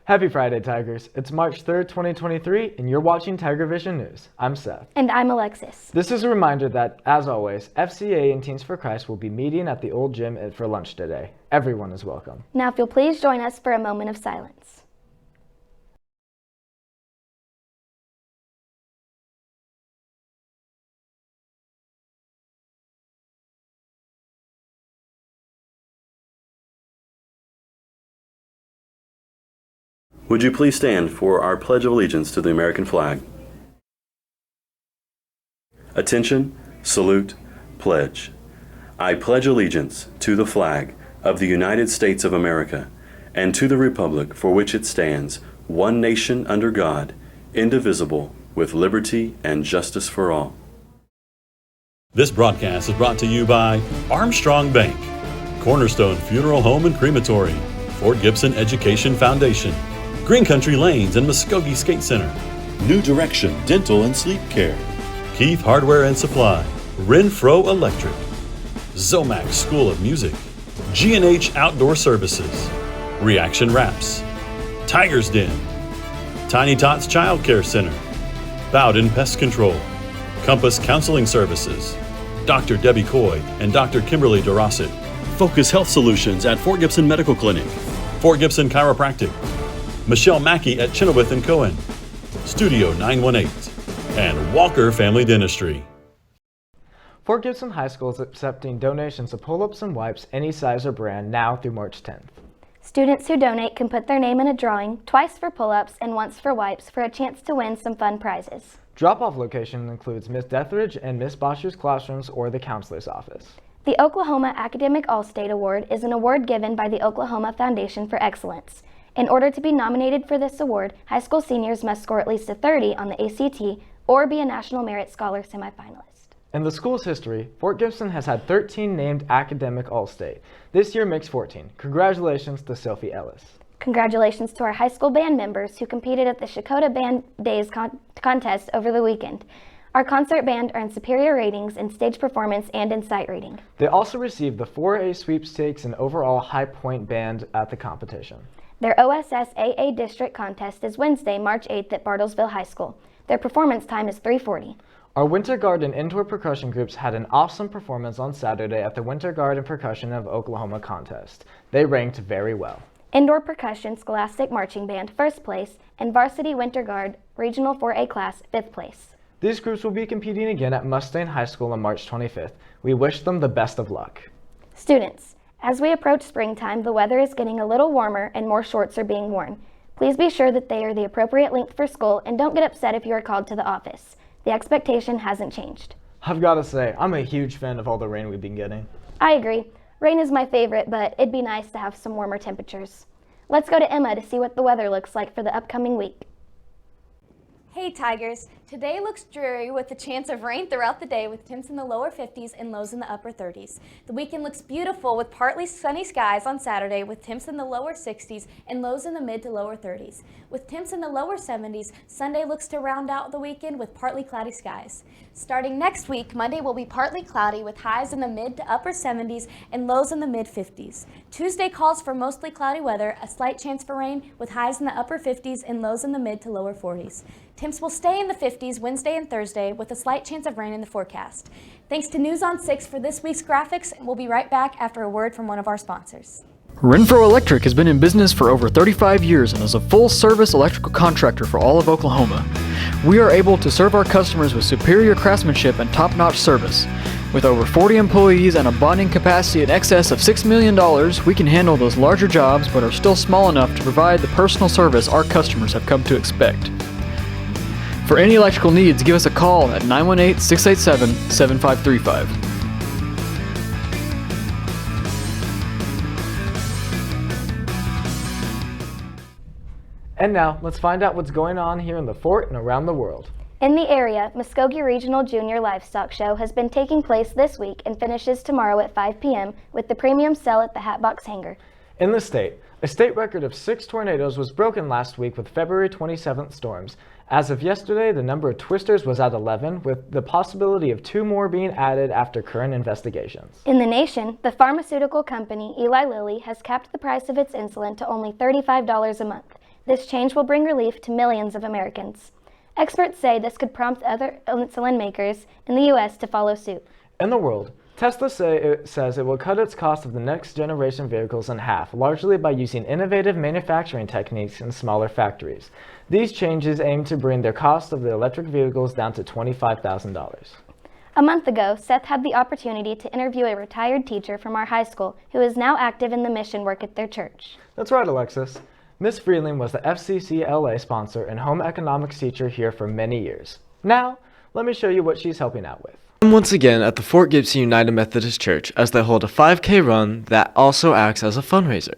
Happy Friday, Tigers. It's March 3rd, 2023, and you're watching TigerVision News. I'm Seth. And I'm Alexis. This is a reminder that, as always, FCA and Teens for Christ will be meeting at the old gym for lunch today. Everyone is welcome. Now, if you'll please join us for a moment of silence. Would you please stand for our Pledge of Allegiance to the American flag? Attention, salute, pledge. I pledge allegiance to the flag of the United States of America and to the republic for which it stands, one nation under God, indivisible, with liberty and justice for all. This broadcast is brought to you by Armstrong Bank, Cornerstone Funeral Home and Crematory, Fort Gibson Education Foundation, Green Country Lanes and Muskogee Skate Center, New Direction Dental and Sleep Care, Keith Hardware and Supply, Renfro Electric, Zomax School of Music, G&H Outdoor Services, Reaction Wraps, Tiger's Den, Tiny Tots Child Care Center, Bowden Pest Control, Compass Counseling Services, Dr. Debbie Coy and Dr. Kimberly DeRosset, Focus Health Solutions at Fort Gibson Medical Clinic, Fort Gibson Chiropractic, Michelle Mackey at Chenoweth & Cohen, Studio 918, and Walker Family Dentistry. Fort Gibson High School is accepting donations of pull-ups and wipes any size or brand now through March 10th. Students who donate can put their name in a drawing, twice for pull-ups and once for wipes, for a chance to win some fun prizes. Drop-off location includes Miss Deathridge and Miss Bosher's classrooms or the counselor's office. The Oklahoma Academic All-State Award is an award given by the Oklahoma Foundation for Excellence. In order to be nominated for this award, high school seniors must score at least a 30 on the ACT or be a National Merit Scholar semifinalist. In the school's history, Fort Gibson has had 13 named Academic All-State. This year makes 14. Congratulations to Sophie Ellis. Congratulations to our high school band members who competed at the Shakota Band Days contest over the weekend. Our concert band earned superior ratings in stage performance and in sight reading. They also received the 4A sweepstakes and overall high point band at the competition. Their OSSAA district contest is Wednesday, March 8th at Bartlesville High School. Their performance time is 3:40. Our Winter Guard and Indoor Percussion groups had an awesome performance on Saturday at the Winter Guard and Percussion of Oklahoma contest. They ranked very well. Indoor Percussion Scholastic Marching Band, 1st place, and Varsity Winter Guard Regional 4A class, 5th place. These groups will be competing again at Mustang High School on March 25th. We wish them the best of luck. Students, as we approach springtime, the weather is getting a little warmer and more shorts are being worn. Please be sure that they are the appropriate length for school and don't get upset if you are called to the office. The expectation hasn't changed. I've got to say, I'm a huge fan of all the rain we've been getting. I agree. Rain is my favorite, but it'd be nice to have some warmer temperatures. Let's go to Emma to see what the weather looks like for the upcoming week. Hey Tigers, today looks dreary with a chance of rain throughout the day with temps in the lower 50s and lows in the upper 30s. The weekend looks beautiful with partly sunny skies on Saturday with temps in the lower 60s and lows in the mid to lower 30s. With temps in the lower 70s, Sunday looks to round out the weekend with partly cloudy skies. Starting next week, Monday will be partly cloudy with highs in the mid to upper 70s and lows in the mid 50s. Tuesday calls for mostly cloudy weather, a slight chance for rain with highs in the upper 50s and lows in the mid to lower 40s. Temps will stay in the 50s Wednesday and Thursday with a slight chance of rain in the forecast. Thanks to News on 6 for this week's graphics, and we'll be right back after a word from one of our sponsors. Renfro Electric has been in business for over 35 years and is a full-service electrical contractor for all of Oklahoma. We are able to serve our customers with superior craftsmanship and top-notch service. With over 40 employees and a bonding capacity in excess of $6 million, we can handle those larger jobs but are still small enough to provide the personal service our customers have come to expect. For any electrical needs, give us a call at 918-687-7535. And now, let's find out what's going on here in the fort and around the world. In the area, Muskogee Regional Junior Livestock Show has been taking place this week and finishes tomorrow at 5 p.m. with the premium sale at the Hatbox Hangar. In the state, a state record of 6 tornadoes was broken last week with February 27th storms. As of yesterday, the number of twisters was at 11, with the possibility of 2 more being added after current investigations. In the nation, the pharmaceutical company Eli Lilly has capped the price of its insulin to only $35 a month. This change will bring relief to millions of Americans. Experts say this could prompt other insulin makers in the U.S. to follow suit. In the world, Tesla says it will cut its cost of the next generation vehicles in half, largely by using innovative manufacturing techniques in smaller factories. These changes aim to bring their cost of the electric vehicles down to $25,000. A month ago, Seth had the opportunity to interview a retired teacher from our high school who is now active in the mission work at their church. That's right, Alexis. Miss Freeling was the FCCLA sponsor and home economics teacher here for many years. Now, let me show you what she's helping out with. I'm once again at the Fort Gibson United Methodist Church as they hold a 5K run that also acts as a fundraiser.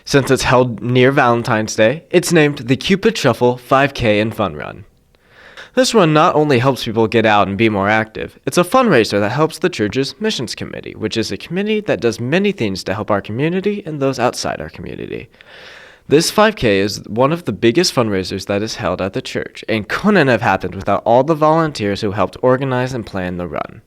Since it's held near Valentine's Day, it's named the Cupid Shuffle 5K and Fun Run. This run not only helps people get out and be more active, it's a fundraiser that helps the church's Missions Committee, which is a committee that does many things to help our community and those outside our community. This 5K is one of the biggest fundraisers that is held at the church and couldn't have happened without all the volunteers who helped organize and plan the run.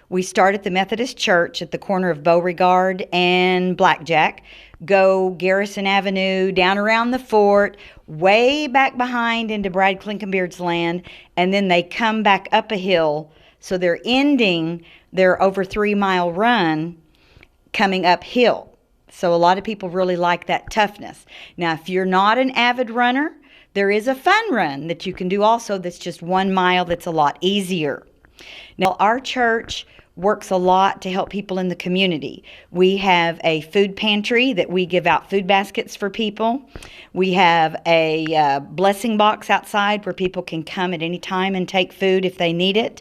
We start at the Methodist Church at the corner of Beauregard and Blackjack, go Garrison Avenue, down around the fort, way back behind into Brad Klinkenbeard's land, and then they come back up a hill. So they're ending their over 3-mile run coming uphill. So a lot of people really like that toughness. Now, if you're not an avid runner, there is a fun run that you can do also that's just 1 mile that's a lot easier. Now, our church works a lot to help people in the community. We have a food pantry that we give out food baskets for people. We have a blessing box outside where people can come at any time and take food if they need it.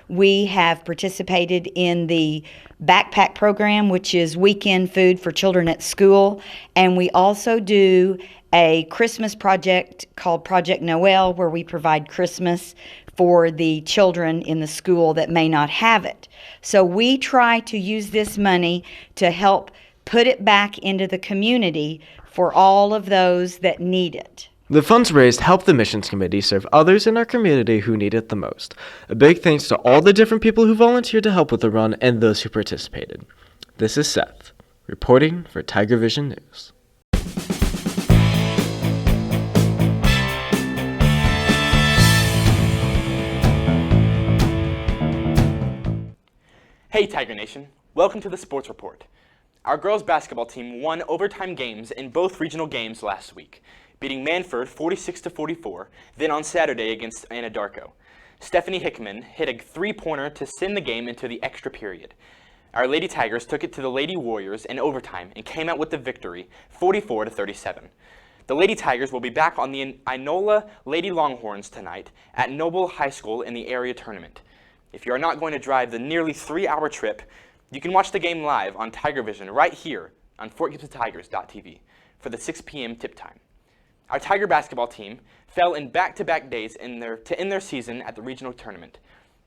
We have participated in the backpack program, which is weekend food for children at school. And we also do a Christmas project called Project Noel, where we provide Christmas for the children in the school that may not have it. So we try to use this money to help put it back into the community for all of those that need it. The funds raised help the Missions Committee serve others in our community who need it the most. A big thanks to all the different people who volunteered to help with the run and those who participated. This is Seth, reporting for TigerVision News. Hey Tiger Nation, welcome to the Sports Report. Our girls basketball team won overtime games in both regional games last week, beating Manford 46-44, then on Saturday against Anadarko. Stephanie Hickman hit a 3-pointer to send the game into the extra period. Our Lady Tigers took it to the Lady Warriors in overtime and came out with the victory, 44-37. The Lady Tigers will be back on the Inola Lady Longhorns tonight at Noble High School in the area tournament. If you are not going to drive the nearly 3-hour trip, you can watch the game live on TigerVision right here on FortGibsonTigers.tv for the 6 p.m. tip time. Our Tiger basketball team fell in back-to-back days to end their season at the regional tournament.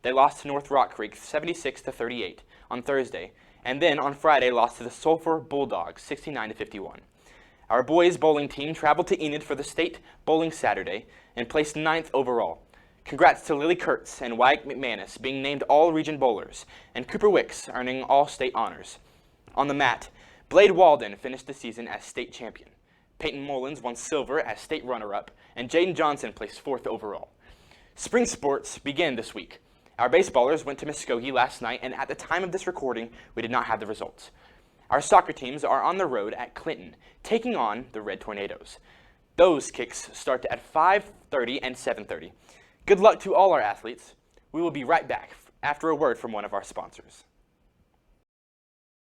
They lost to North Rock Creek 76-38 on Thursday, and then on Friday lost to the Sulphur Bulldogs 69-51. Our boys bowling team traveled to Enid for the state bowling Saturday and placed 9th overall. Congrats to Lily Kurtz and Wyatt McManus being named all-region bowlers, and Cooper Wicks earning all-state honors. On the mat, Blade Walden finished the season as state champion. Peyton Mullins won silver as state runner-up, and Jaden Johnson placed 4th overall. Spring sports begin this week. Our baseballers went to Muskogee last night, and at the time of this recording, we did not have the results. Our soccer teams are on the road at Clinton, taking on the Red Tornadoes. Those kicks start at 5:30 and 7:30. Good luck to all our athletes. We will be right back after a word from one of our sponsors.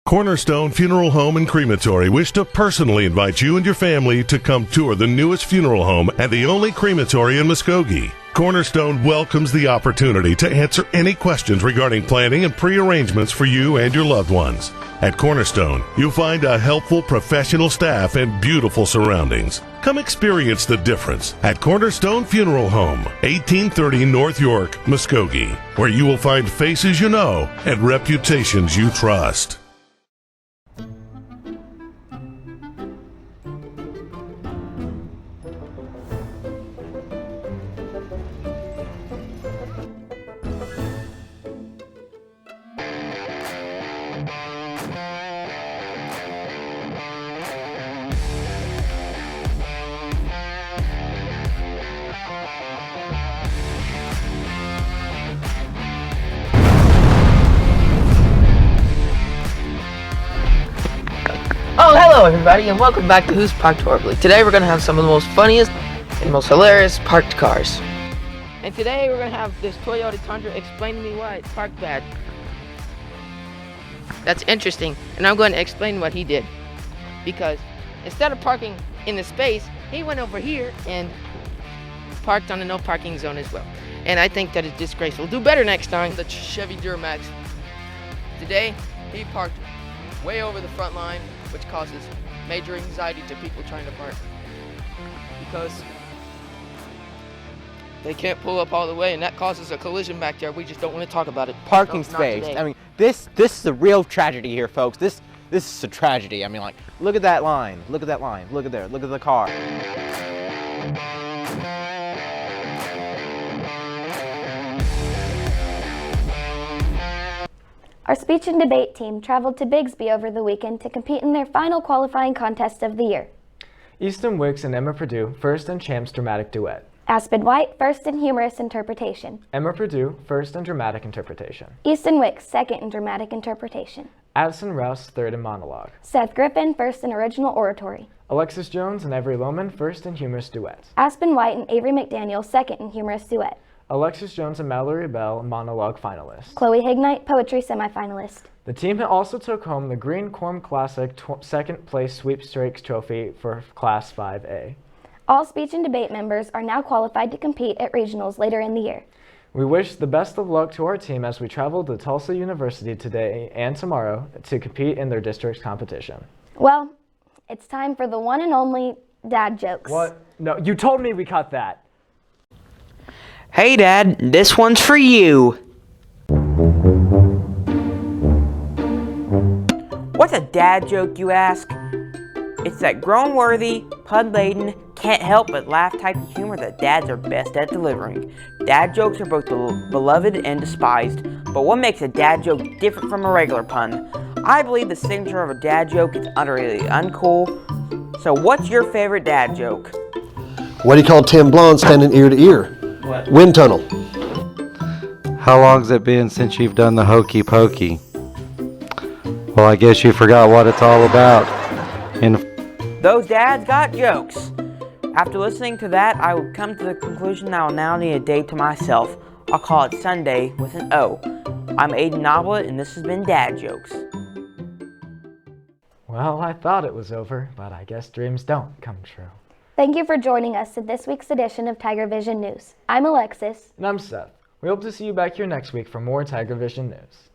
Cornerstone Funeral Home and Crematory wish to personally invite you and your family to come tour the newest funeral home and the only crematory in Muskogee. Cornerstone welcomes the opportunity to answer any questions regarding planning and pre-arrangements for you and your loved ones. At Cornerstone, you'll find a helpful professional staff and beautiful surroundings. Come experience the difference at Cornerstone Funeral Home, 1830 North York, Muskogee, where you will find faces you know and reputations you trust. Hello everybody and welcome back to Who's Parked Horribly. Today we're going to have some of the most funniest and most hilarious parked cars. And today we're going to have this Toyota Tundra explain to me why it's parked bad. That's interesting, and I'm going to explain what he did. Because instead of parking in the space, he went over here and parked on the no parking zone as well. And I think that is disgraceful. Do better next time. The Chevy Duramax. Today he parked way over the front line, which causes major anxiety to people trying to park because they can't pull up all the way, and that causes a collision back there. We just don't want to talk about it. Parking space. I mean, this is a real tragedy here, folks. This is a tragedy. I mean, like, look at that line. Look at that line. Look at there. Look at the car. Our speech and debate team traveled to Bigsby over the weekend to compete in their final qualifying contest of the year. Easton Wicks and Emma Purdue, first in Champs Dramatic Duet. Aspen White, first in Humorous Interpretation. Emma Purdue, first in Dramatic Interpretation. Easton Wicks, second in Dramatic Interpretation. Addison Rouse, third in Monologue. Seth Griffin, first in Original Oratory. Alexis Jones and Avery Lohman, first in Humorous Duet. Aspen White and Avery McDaniel, second in Humorous Duet. Alexis Jones and Mallory Bell, Monologue finalists. Chloe Hignite, Poetry semifinalist. The team also took home the Green Corm Classic second place sweepstakes trophy for Class 5A. All speech and debate members are now qualified to compete at regionals later in the year. We wish the best of luck to our team as we travel to Tulsa University today and tomorrow to compete in their district's competition. Well, it's time for the one and only dad jokes. What? No, you told me we cut that. Hey Dad, this one's for you. What's a dad joke, you ask? It's that grown-worthy, pun-laden, can't help but laugh type of humor that dads are best at delivering. Dad jokes are both beloved and despised, but what makes a dad joke different from a regular pun? I believe the signature of a dad joke is utterly uncool. So what's your favorite dad joke? What do you call Tim Blonde standing ear to ear? What? Wind tunnel. How long's it been since you've done the hokey pokey? Well, I guess you forgot what it's all about. Those dads got jokes. After listening to that, I would come to the conclusion that I will now need a day to myself. I'll call it Sunday with an O. I'm Aidan and this has been Dad Jokes. Well, I thought it was over, but I guess dreams don't come true. Thank you for joining us in this week's edition of TigerVision News. I'm Alexis. And I'm Seth. We hope to see you back here next week for more TigerVision News.